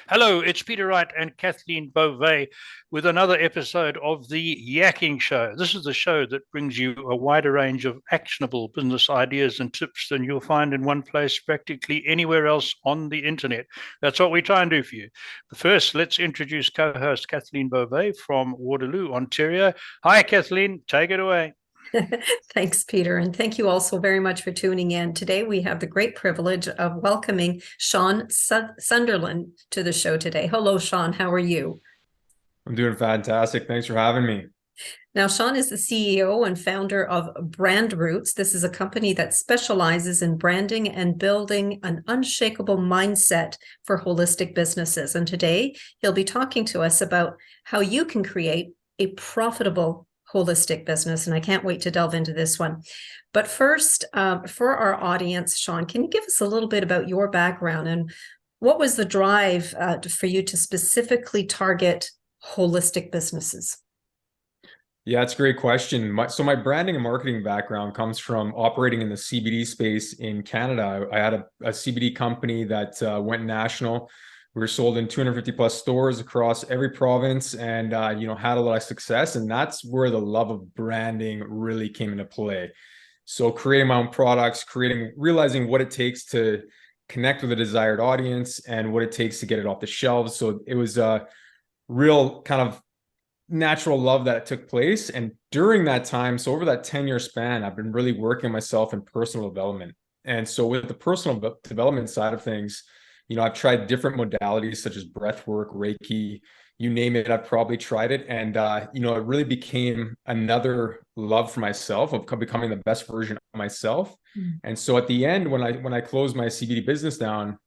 Hello, it's Peter Wright and Kathleen Beauvais with another episode of the Yakking Show. This is the show that brings you a wider range of actionable business ideas and tips than you'll find in one place practically anywhere else on the internet. That's what we try and do for you. But first, let's introduce co-host Kathleen Beauvais from Waterloo, Ontario. Hi, Kathleen. Take it away. Thanks, Peter. And thank you all so very much for tuning in. Today, we have the great privilege of welcoming Shaun Sunderland to the show today. Hello, Shaun. How are you? I'm doing fantastic. Thanks for having me. Now, Shaun is the CEO and founder of BrandRoots. This is a company that specializes in branding and building an unshakable mindset for holistic businesses. And today, he'll be talking to us about how you can create a profitable holistic business, and I can't wait to delve into this one. But first, for our audience, Shaun, can you give us a little bit about your background and what was the drive for you to specifically target holistic businesses? Yeah, it's a great question. My branding and marketing background comes from operating in the CBD space in Canada. I had a CBD company that went national. We were sold in 250 plus stores across every province and, had a lot of success. And that's where the love of branding really came into play. So creating my own products, realizing what it takes to connect with a desired audience and what it takes to get it off the shelves. So it was a real kind of natural love that took place. And during that time, so over that 10-year span, I've been really working on myself in personal development. And so with the personal development side of things, I've tried different modalities such as breath work, Reiki, you name it, I've probably tried it. And, it really became another love for myself of becoming the best version of myself. And so at the end, when I closed my CBD business down,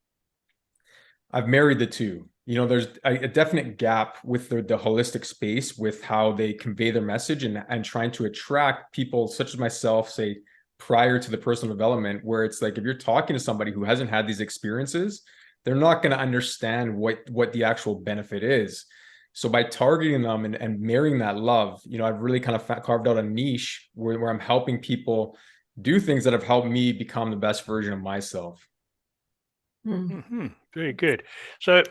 I've married the two. There's a definite gap with the holistic space with how they convey their message and trying to attract people such as myself, say, prior to the personal development, where it's like, if you're talking to somebody who hasn't had these experiences, they're not going to understand what the actual benefit is. So by targeting them and marrying that love, I've really kind of carved out a niche where I'm helping people do things that have helped me become the best version of myself. Mm-hmm. Very good. So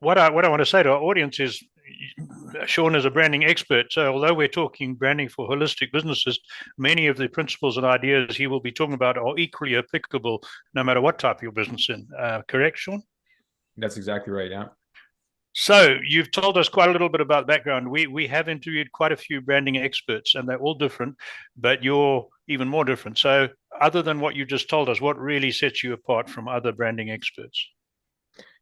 what I want to say to our audience is Shaun is a branding expert. So although we're talking branding for holistic businesses, many of the principles and ideas he will be talking about are equally applicable no matter what type of your business in. Correct, Shaun? That's exactly right. Yeah. So you've told us quite a little bit about background. We have interviewed quite a few branding experts, and they're all different, but you're even more different. So other than what you just told us, what really sets you apart from other branding experts?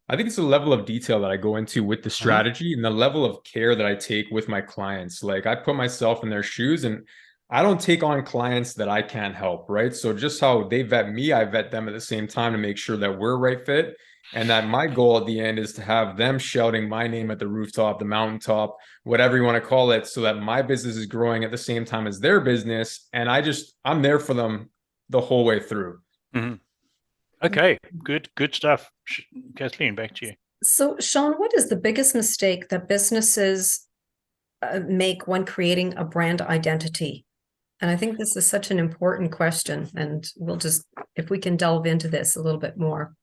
I think it's the level of detail that I go into with the strategy and the level of care that I take with my clients. Like, I put myself in their shoes and I don't take on clients that I can't help, right? So just how they vet me, I vet them at the same time to make sure that we're a right fit. And that my goal at the end is to have them shouting my name at the rooftop, the mountaintop, whatever you want to call it, so that my business is growing at the same time as their business. And I'm there for them the whole way through. Mm-hmm. Okay, good stuff. Kathleen, back to you. So, Shaun, what is the biggest mistake that businesses make when creating a brand identity? And I think this is such an important question, and we'll just, if we can delve into this a little bit more.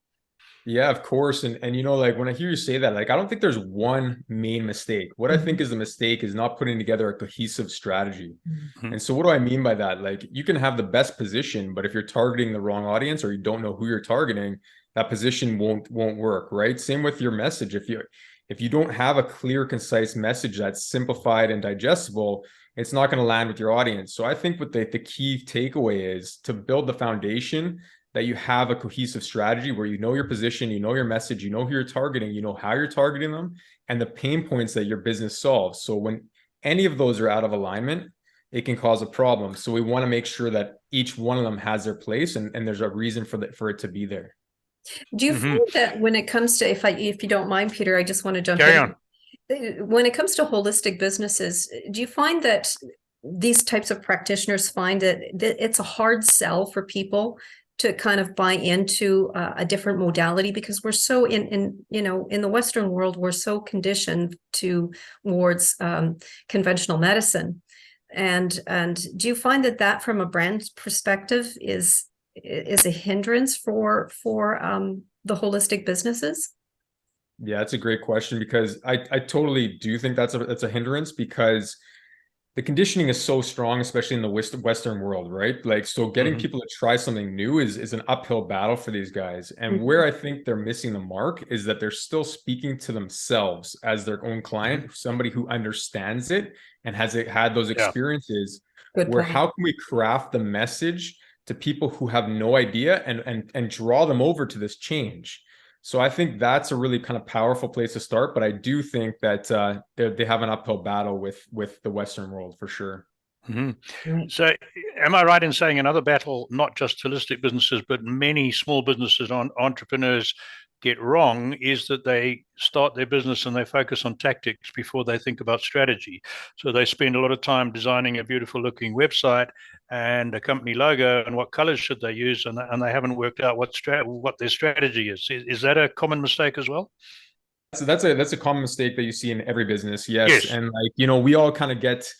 Yeah, of course. And like when I hear you say that, like, I don't think there's one main mistake. What I think is the mistake is not putting together a cohesive strategy. And so what do I mean by that? Like, you can have the best position, but if you're targeting the wrong audience or you don't know who you're targeting, that position won't work, right? Same with your message. If you don't have a clear, concise message that's simplified and digestible, it's not going to land with your audience. So I think what the key takeaway is to build the foundation that you have a cohesive strategy where you know your position, you know your message, you know who you're targeting, you know how you're targeting them, and the pain points that your business solves. So when any of those are out of alignment, it can cause a problem. So we want to make sure that each one of them has their place and there's a reason for it to be there. Do you find that when it comes to, if you don't mind, Peter, I just want to jump Carry in. on. When it comes to holistic businesses, do you find that these types of practitioners find that it's a hard sell for people to kind of buy into a different modality, because we're so in the Western world, we're so conditioned towards conventional medicine, and do you find that from a brand perspective is a hindrance for the holistic businesses? Yeah, that's a great question, because I totally do think that's a hindrance, because the conditioning is so strong, especially in the Western world, right? Like, so getting people to try something new is an uphill battle for these guys. And where I think they're missing the mark is that they're still speaking to themselves as their own client, somebody who understands it and has had those experiences. Good Where point. how can we craft the message to people who have no idea and draw them over to this change? So I think that's a really kind of powerful place to start. But I do think that they have an uphill battle with the Western world for sure. Right. So, am I right in saying another battle, not just holistic businesses, but many small businesses entrepreneurs get wrong, is that they start their business and they focus on tactics before they think about strategy. So they spend a lot of time designing a beautiful looking website and a company logo and what colors should they use, and they haven't worked out what their strategy is. Is that a common mistake as well? So that's a common mistake that you see in every business. Yes. Yes. And like, we all kind of get,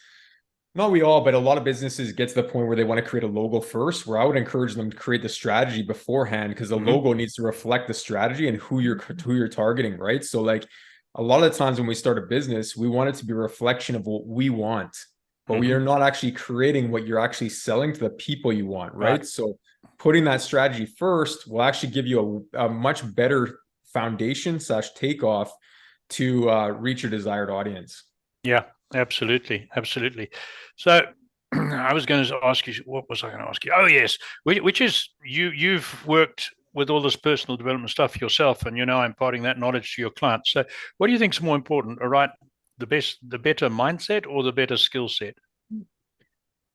not we all, but a lot of businesses get to the point where they want to create a logo first, where I would encourage them to create the strategy beforehand, because the logo needs to reflect the strategy and who you're targeting, right? So like, a lot of the times when we start a business, we want it to be a reflection of what we want, but we are not actually creating what you're actually selling to the people you want, right? So putting that strategy first will actually give you a much better foundation / takeoff to reach your desired audience. Yeah, absolutely, absolutely. So I was going to ask you, what was I going to ask you? Oh yes, which is you've worked with all this personal development stuff yourself, and you're now imparting that knowledge to your clients. So what do you think is more important? All right, the better mindset or the better skill set?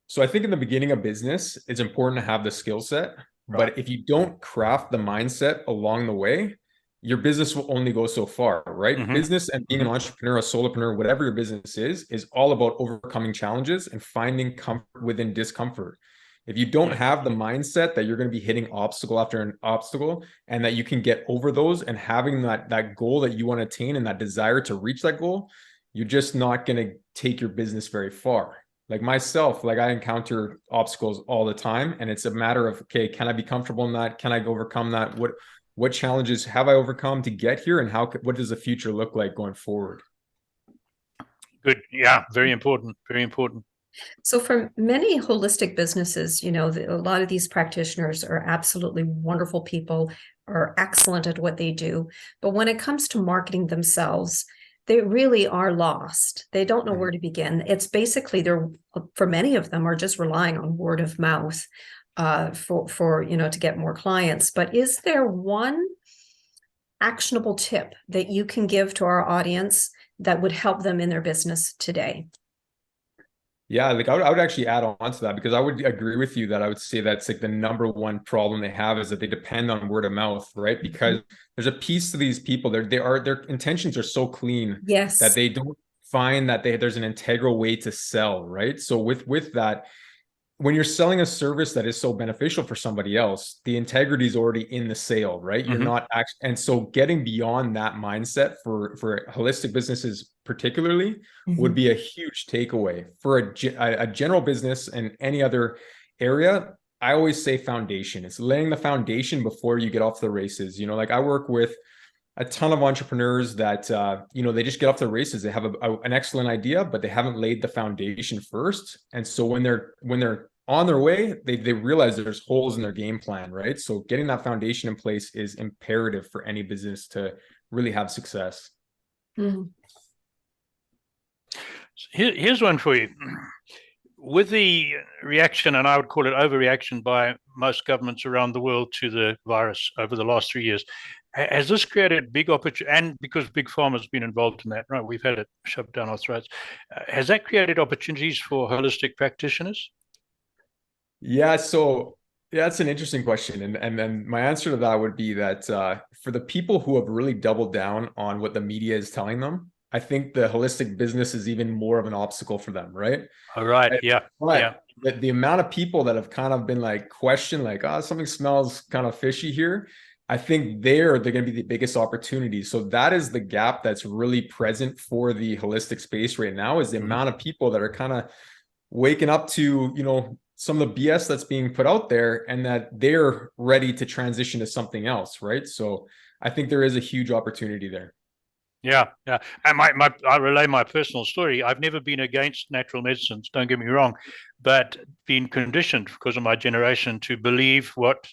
So I think in the beginning of business, it's important to have the skill set, Right. but if you don't craft the mindset along the way, your business will only go so far, right? Business and being an entrepreneur, a solopreneur, whatever your business is all about overcoming challenges and finding comfort within discomfort. If you don't have the mindset that you're going to be hitting obstacle after an obstacle and that you can get over those and having that goal that you want to attain and that desire to reach that goal, you're just not going to take your business very far. Like myself, like I encounter obstacles all the time, and it's a matter of, okay, can I be comfortable in that? Can I overcome that? What challenges have I overcome to get here, and what does the future look like going forward? Good. Yeah, very important. Very important. So for many holistic businesses, a lot of these practitioners are absolutely wonderful people, are excellent at what they do. But when it comes to marketing themselves, they really are lost. They don't know where to begin. It's basically for many of them are just relying on word of mouth for to get more clients. But is there one actionable tip that you can give to our audience that would help them in their business today? Yeah, like I would actually add on to that, because I would agree with you that I would say that's like the number one problem they have is that they depend on word of mouth, right? Because there's a piece to these people, their intentions are so clean that Yes. they don't find that there's an integral way to sell, right? So with that, when you're selling a service that is so beneficial for somebody else, the integrity is already in the sale, right? You're not actually, and so getting beyond that mindset for holistic businesses particularly would be a huge takeaway for a general business and any other area. I always say foundation. It's laying the foundation before you get off the races. Like I work with a ton of entrepreneurs that they just get off the races. They have an excellent idea, but they haven't laid the foundation first. And so when they're on their way, they realize there's holes in their game plan, right? So getting that foundation in place is imperative for any business to really have success. Here's one for you. With the reaction, and I would call it overreaction by most governments around the world to the virus over the last 3 years, has this created big opportunity? And because Big Pharma has been involved in that, right? We've had it shoved down our throats. Has that created opportunities for holistic practitioners? Yeah, so that's an interesting question. And then my answer to that would be that for the people who have really doubled down on what the media is telling them, I think the holistic business is even more of an obstacle for them, right? All right. Yeah. But the amount of people that have kind of been like questioned, like, oh, something smells kind of fishy here. I think they're going to be the biggest opportunity. So that is the gap that's really present for the holistic space right now, is the amount of people that are kind of waking up to, some of the BS that's being put out there, and that they're ready to transition to something else, right? So I think there is a huge opportunity there. Yeah, yeah. And I relay my personal story. I've never been against natural medicines, don't get me wrong, but been conditioned because of my generation to believe what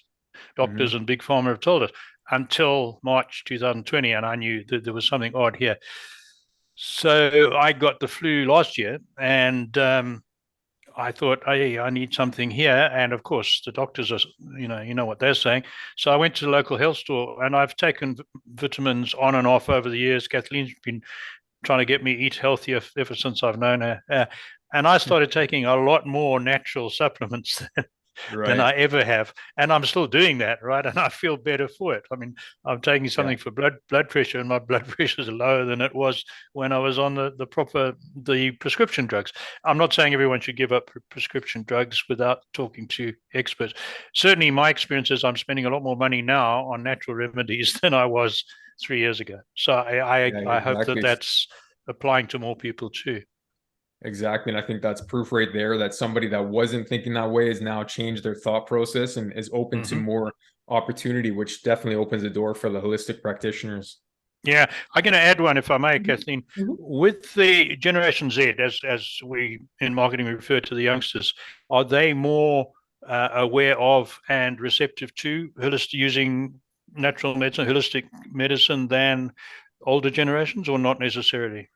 doctors Mhm. and big pharma have told us until March 2020, and I knew that there was something odd here. So I got the flu last year, and I thought, hey, I need something here. And of course, the doctors are, you know what they're saying. So I went to the local health store, and I've taken vitamins on and off over the years. Kathleen's been trying to get me eat healthier ever since I've known her. And I started taking a lot more natural supplements than Right. I ever have, and I'm still doing that, right? And I feel better for it. I mean, I'm taking Yeah. something for blood pressure, and my blood pressure is lower than it was when I was on the prescription drugs. I'm not saying everyone should give up prescription drugs without talking to experts. Certainly, my experience is I'm spending a lot more money now on natural remedies than I was 3 years ago. So Yeah, I hope that exactly. that's applying to more people too. Exactly. And I think that's proof right there that somebody that wasn't thinking that way has now changed their thought process and is open to Mm-hmm. more opportunity, which definitely opens the door for the holistic practitioners. Yeah, I'm going to add one, if I may, Mhm. Kathleen. Mhm. With the Generation Z, as we in marketing refer to the youngsters, are they more aware of and receptive to holistic using natural medicine, holistic medicine than older generations, or not necessarily?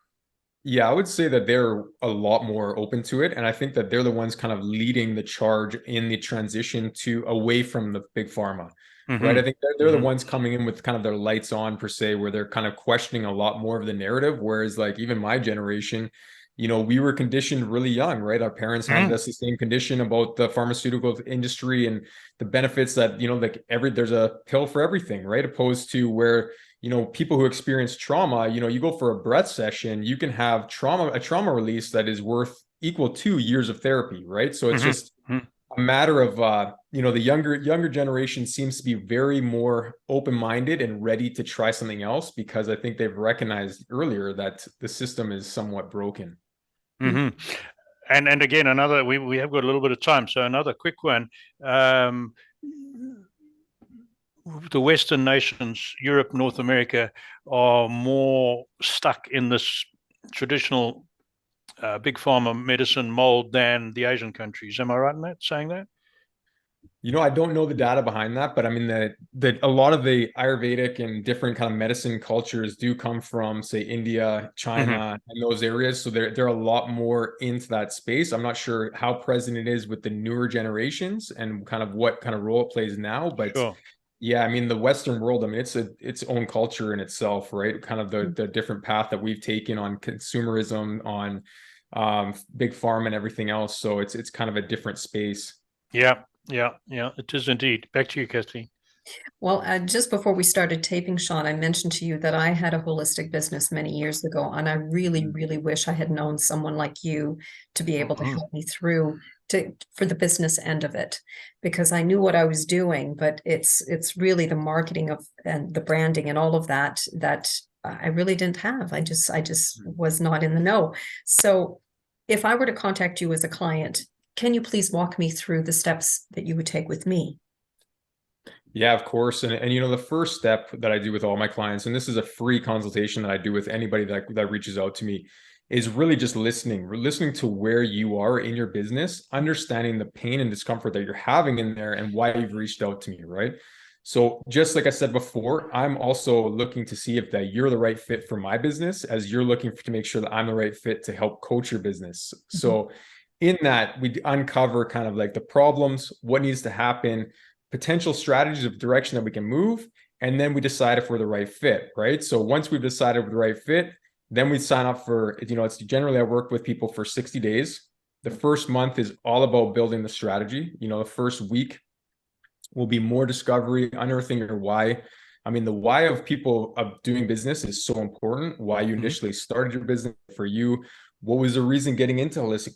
Yeah, I would say that they're a lot more open to it. And I think that they're the ones kind of leading the charge in the transition to away from the big pharma, right? I Mm-hmm. think they're the Mm-hmm. ones coming in with kind of their lights on per se, where they're kind of questioning a lot more of the narrative. Whereas like even my generation, we were conditioned really young, right? Our parents handed us the same condition about the pharmaceutical industry and the benefits that, like there's a pill for everything, right? Opposed to where people who experience trauma, you go for a breath session, you can have a trauma release that is worth equal to years of therapy, right? So it's just Mm-hmm. a matter of the younger generation seems to be very more open-minded and ready to try something else because I think they've recognized earlier that the system is somewhat broken. Mm-hmm. And again, another we have got a little bit of time, so another quick one. Um, the Western nations, Europe, North America, are more stuck in this traditional big pharma medicine mold than the Asian countries. Am I right in that saying that? I don't know the data behind that, but I mean that a lot of the Ayurvedic and different kind of medicine cultures do come from, say, India, Mm-hmm. China, and those areas. So they're a lot more into that space. I'm not sure how present it is with the newer generations and kind of what kind of role it plays now, but Sure. yeah, I mean the Western world, I mean its own culture in itself, right? Kind of the different path that we've taken on consumerism, on big pharma and everything else. So it's kind of a different space. Yeah, yeah, yeah. It is indeed. Back to you, Kathleen. Well, just before we started taping, Shaun, I mentioned to you that I had a holistic business many years ago, and I really, really wish I had known someone like you to be able to Mm-hmm. help me through for the business end of it, because I knew what I was doing, but it's really the marketing of and the branding and all of that I really didn't have. I just was not in the know. So, if I were to contact you as a client, can you please walk me through the steps that you would take with me? Yeah, of course. And the first step that I do with all my clients, and this is a free consultation that I do with anybody that reaches out to me, is really just listening. We're listening to where you are in your business, understanding the pain and discomfort that you're having in there and why you've reached out to me, right? So just like I said before, I'm also looking to see if that you're the right fit for my business, as you're looking to make sure that I'm the right fit to help coach your business. Mhm. So in that, we uncover kind of like the problems, what needs to happen, potential strategies of direction that we can move, and then we decide if we're the right fit, right? So once we've decided we're the right fit, then we sign up for, it's generally I work with people for 60 days. The first month is all about building the strategy. The first week will be more discovery, unearthing your why. I mean, the why of people of doing business is so important. Why you Mm-hmm. initially started your business for you. What was the reason getting into holistic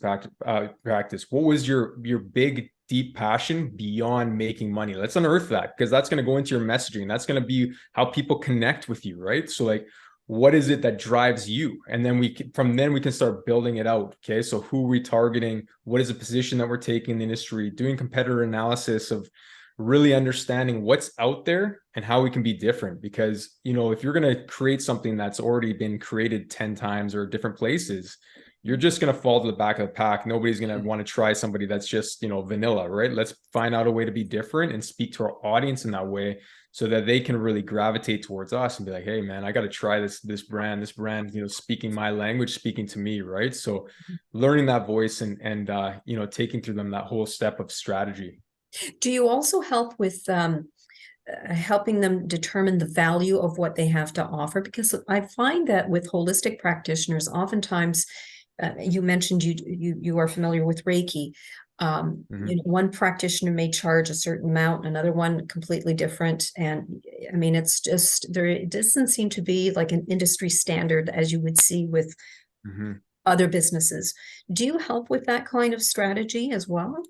practice? What was your big deep passion beyond making money? Let's unearth that because that's going to go into your messaging. That's going to be how people connect with you, right? So like, what is it that drives you? And then from then we can start building it out. Okay, so who are we targeting? What is the position that we're taking in the industry? Doing competitor analysis of really understanding what's out there and how we can be different. Because, you know, if you're going to create something that's already been created 10 times or different places, you're just going to fall to the back of the pack. Nobody's going to want to try somebody that's just, you know, vanilla, right? Let's find out a way to be different and speak to our audience in that way, so that they can really gravitate towards us and be like, hey man, I got to try this brand, you know, speaking my language, speaking to me, right? So learning that voice and you know, taking through them that whole step of strategy. Do you also help with helping them determine the value of what they have to offer? Because I find that with holistic practitioners, oftentimes, you mentioned you are familiar with Reiki. You know, one practitioner may charge a certain amount, another one completely different. And I mean, it's just there, it doesn't seem to be like an industry standard as you would see with other businesses. Do you help with that kind of strategy as well?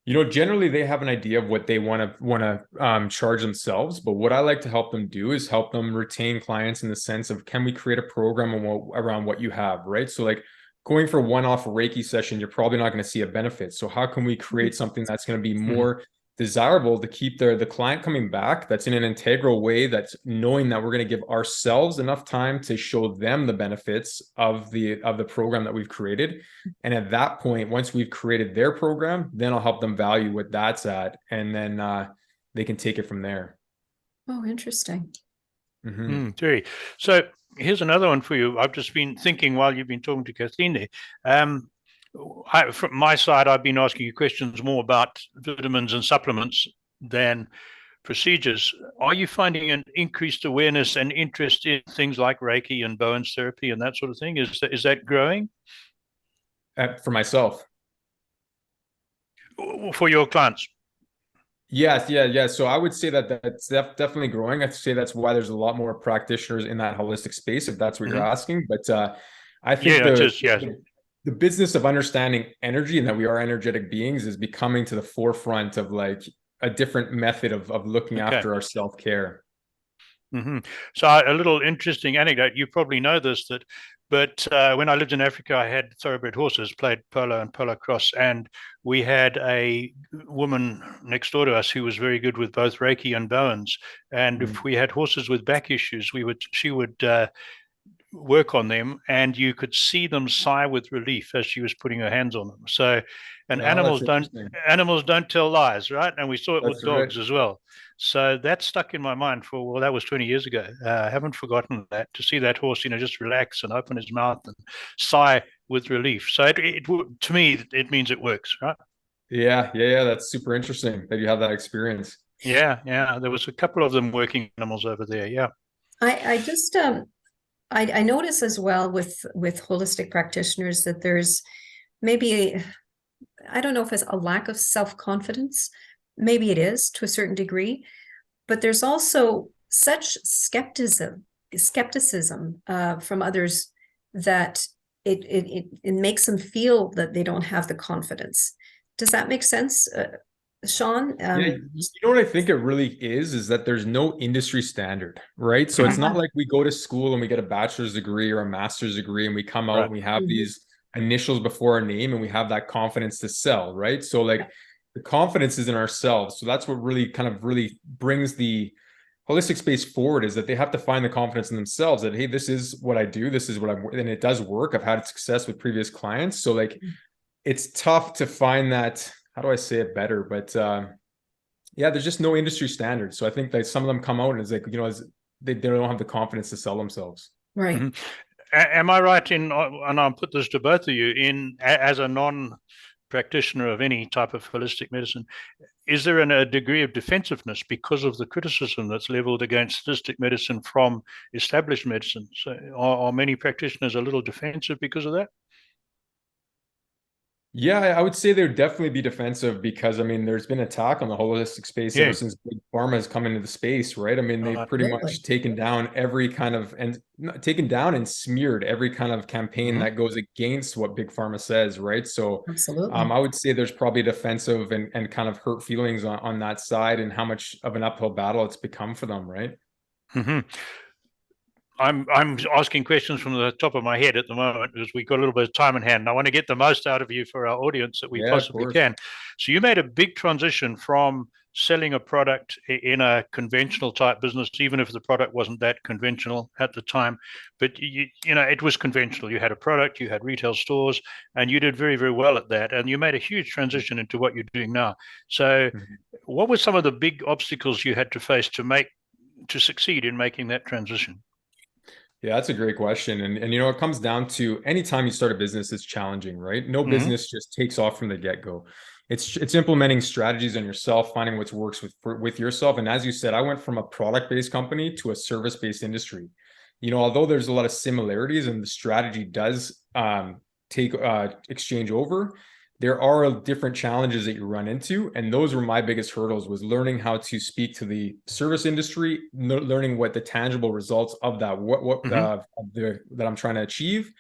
You know, generally they have an idea of what they want to charge themselves, but what I like to help them do is help them retain clients in the sense of, can we create a program around what you have, right? So like going for one-off Reiki session, you're probably not going to see a benefit. So how can we create something that's going to be more desirable to keep the client coming back, that's in an integral way, that's knowing that we're going to give ourselves enough time to show them the benefits of the program that we've created. And at that point, once we've created their program, then I'll help them value what that's at, and then they can take it from there. Oh, interesting. Terry. So here's another one for you. I've just been thinking while you've been talking to Kathleen there. From my side, I've been asking you questions more about vitamins and supplements than procedures. Are you finding an increased awareness and interest in things like Reiki and Bowen's therapy and that sort of thing? Is that growing? For myself. For your clients? Yes, yeah. So I would say that that's definitely growing. I'd say that's why there's a lot more practitioners in that holistic space, if that's what you're asking. But I think the business of understanding energy and that we are energetic beings is becoming to the forefront of like a different method of looking after our self-care. So a little interesting anecdote, you probably know this, but when I lived in Africa, I had thoroughbred horses, played polo and polo cross, and we had a woman next door to us who was very good with both Reiki and Bowen's. And if we had horses with back issues, she would work on them, and you could see them sigh with relief as she was putting her hands on them. So, and animals don't tell lies, right? And we saw it with dogs as well. So that stuck in my mind for, well, that was 20 years ago. I haven't forgotten that, to see that horse, you know, just relax and open his mouth and sigh with relief. So it to me, it means it works, right? Yeah. That's super interesting that you have that experience. Yeah. There was a couple of them working animals over there. Yeah. I just I notice as well with holistic practitioners that there's maybe I don't know if it's a lack of self-confidence. Maybe it is to a certain degree, but there's also such skepticism from others that it makes them feel that they don't have the confidence. Does that make sense, Shaun? You know what I think it really is that there's no industry standard, right? So it's not like we go to school and we get a bachelor's degree or a master's degree and we come out and we have these initials before our name and we have that confidence to sell, right? So like the confidence is in ourselves. So that's what really brings the holistic space forward, is that they have to find the confidence in themselves that, hey, this is what I do. This is what I'm, and it does work. I've had success with previous clients. So like, it's tough to find that, how do I say it better? But yeah, there's just no industry standard. So I think that some of them come out and it's like, you know, they don't have the confidence to sell themselves. Right. Am I right in, and I'll put this to both of you, in as a non-practitioner of any type of holistic medicine, is there a degree of defensiveness because of the criticism that's leveled against holistic medicine from established medicine? So are many practitioners a little defensive because of that? Yeah, I would say they would definitely be defensive because, I mean, there's been attack on the holistic space ever since big pharma has come into the space, right? I mean, they've pretty much taken down every kind of, and taken down and smeared every kind of campaign that goes against what big pharma says, right? So I would say there's probably defensive and kind of hurt feelings on that side, and how much of an uphill battle it's become for them, right? I'm asking questions from the top of my head at the moment because we've got a little bit of time in hand. And I want to get the most out of you for our audience that we possibly can. So you made a big transition from selling a product in a conventional type business, even if the product wasn't that conventional at the time. But it was conventional. You had a product, you had retail stores, and you did very, very well at that. And you made a huge transition into what you're doing now. So, what were some of the big obstacles you had to face to succeed in making that transition? Yeah, that's a great question. And it comes down to anytime you start a business, it's challenging, right? No business just takes off from the get-go. It's implementing strategies on yourself, finding what works with yourself. And as you said, I went from a product-based company to a service-based industry. Although there's a lot of similarities and the strategy does take exchange over, there are different challenges that you run into, and those were my biggest hurdles, was learning how to speak to the service industry, learning what the tangible results of that that I'm trying to achieve,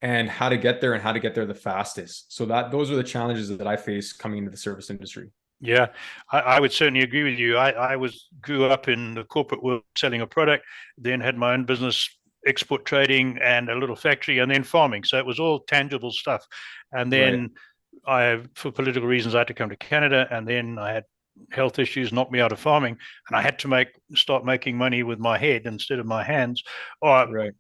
and how to get there, and how to get there the fastest. So those are the challenges that I face coming into the service industry. Yeah, I would certainly agree with you. I grew up in the corporate world selling a product, then had my own business, export trading, and a little factory, and then farming. So it was all tangible stuff. And then for political reasons, I had to come to Canada, and then I had health issues knocked me out of farming, and I had to start making money with my head instead of my hands, or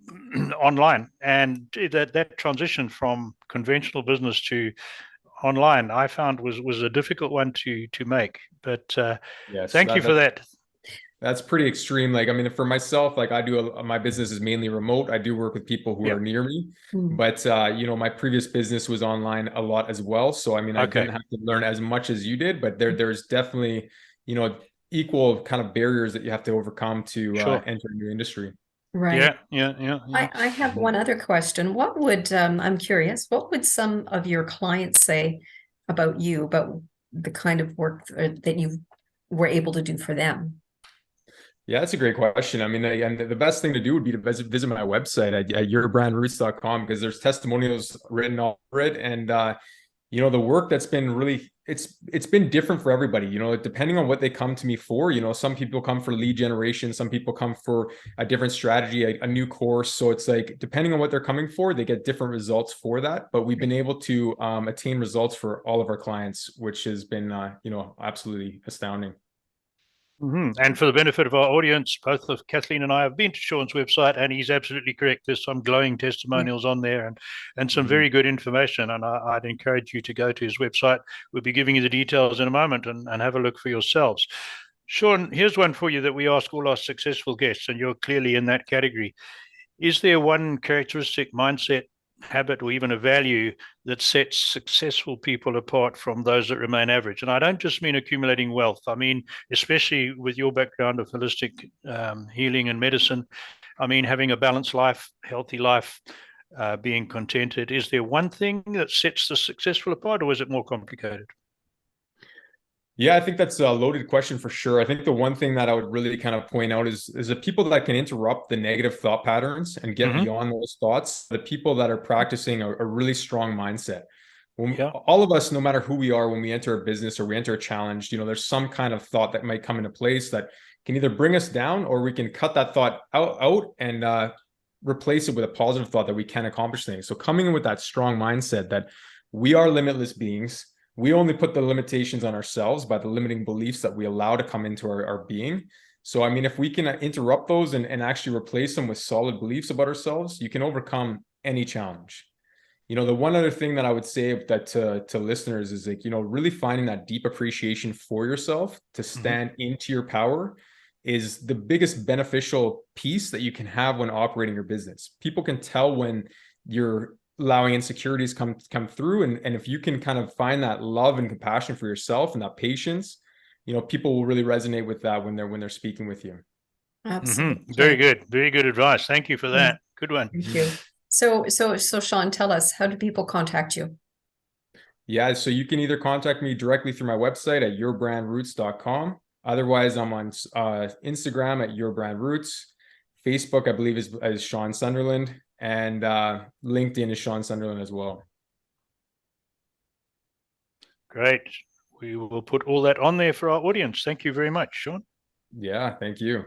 online. And that transition from conventional business to online, I found was a difficult one to make. But yes, thank you for that. That's pretty extreme. Like, I mean, for myself, like my business is mainly remote. I do work with people who are near me, but my previous business was online a lot as well. So, I mean, I didn't have to learn as much as you did, but there's definitely, equal kind of barriers that you have to overcome to enter a new industry. Right. Yeah. I have one other question. What would, I'm curious, what would some of your clients say about you, about the kind of work that you were able to do for them? Yeah, that's a great question. I mean, and the best thing to do would be to visit my website at yourbrandroots.com, because there's testimonials written all over it. And, the work that's been really, it's been different for everybody, depending on what they come to me for. Some people come for lead generation, some people come for a different strategy, a new course. So it's like, depending on what they're coming for, they get different results for that. But we've been able to attain results for all of our clients, which has been, absolutely astounding. And for the benefit of our audience, both of Kathleen and I have been to Shaun's website, and he's absolutely correct. There's some glowing testimonials on there, and some very good information. And I'd encourage you to go to his website. We'll be giving you the details in a moment, and have a look for yourselves. Shaun, here's one for you that we ask all our successful guests, and you're clearly in that category. Is there one characteristic, mindset, habit, or even a value that sets successful people apart from those that remain average? And I don't just mean accumulating wealth. I mean, especially with your background of holistic healing and medicine, I mean, having a balanced life, healthy life, being contented. Is there one thing that sets the successful apart, or is it more complicated? Yeah, I think that's a loaded question for sure. I think the one thing that I would really kind of point out is the people that can interrupt the negative thought patterns and get beyond those thoughts, the people that are practicing a really strong mindset. All of us, no matter who we are, when we enter a business or we enter a challenge, there's some kind of thought that might come into place that can either bring us down, or we can cut that thought out and replace it with a positive thought that we can accomplish things. So coming in with that strong mindset that we are limitless beings. We only put the limitations on ourselves by the limiting beliefs that we allow to come into our being. So, I mean, if we can interrupt those and actually replace them with solid beliefs about ourselves, you can overcome any challenge. The one other thing that I would say that to listeners is, like, really finding that deep appreciation for yourself to stand into your power is the biggest beneficial piece that you can have when operating your business. People can tell when you're allowing insecurities come through, and if you can kind of find that love and compassion for yourself and that patience, people will really resonate with that when they're speaking with you. Absolutely. Very good advice. Thank you for that. Good one. Thank you. So Shaun, tell us, how do people contact you? Yeah, so you can either contact me directly through my website at yourbrandroots.com. Otherwise, I'm on Instagram at yourbrandroots. Facebook, I believe, is Shaun Sunderland. And LinkedIn is Shaun Sunderland as well. Great. We will put all that on there for our audience. Thank you very much, Shaun. Yeah, thank you.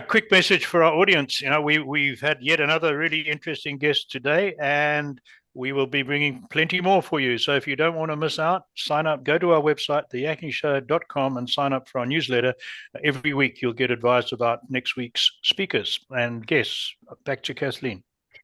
Quick message for our audience. We've had yet another really interesting guest today, and we will be bringing plenty more for you. So if you don't want to miss out, sign up, go to our website, theyakkingshow.com, and sign up for our newsletter. Every week you'll get advised about next week's speakers and guests. Back to Kathleen.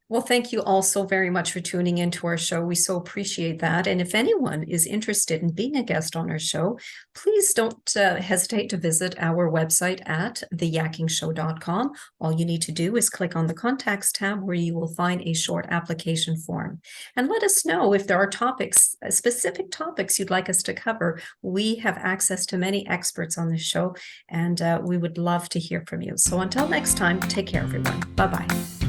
Well, thank you all so very much for tuning into our show. We so appreciate that. And if anyone is interested in being a guest on our show, please don't hesitate to visit our website at theyakkingshow.com. All you need to do is click on the Contacts tab, where you will find a short application form. And let us know if there are topics, specific topics you'd like us to cover. We have access to many experts on this show, and we would love to hear from you. So until next time, take care, everyone. Bye-bye.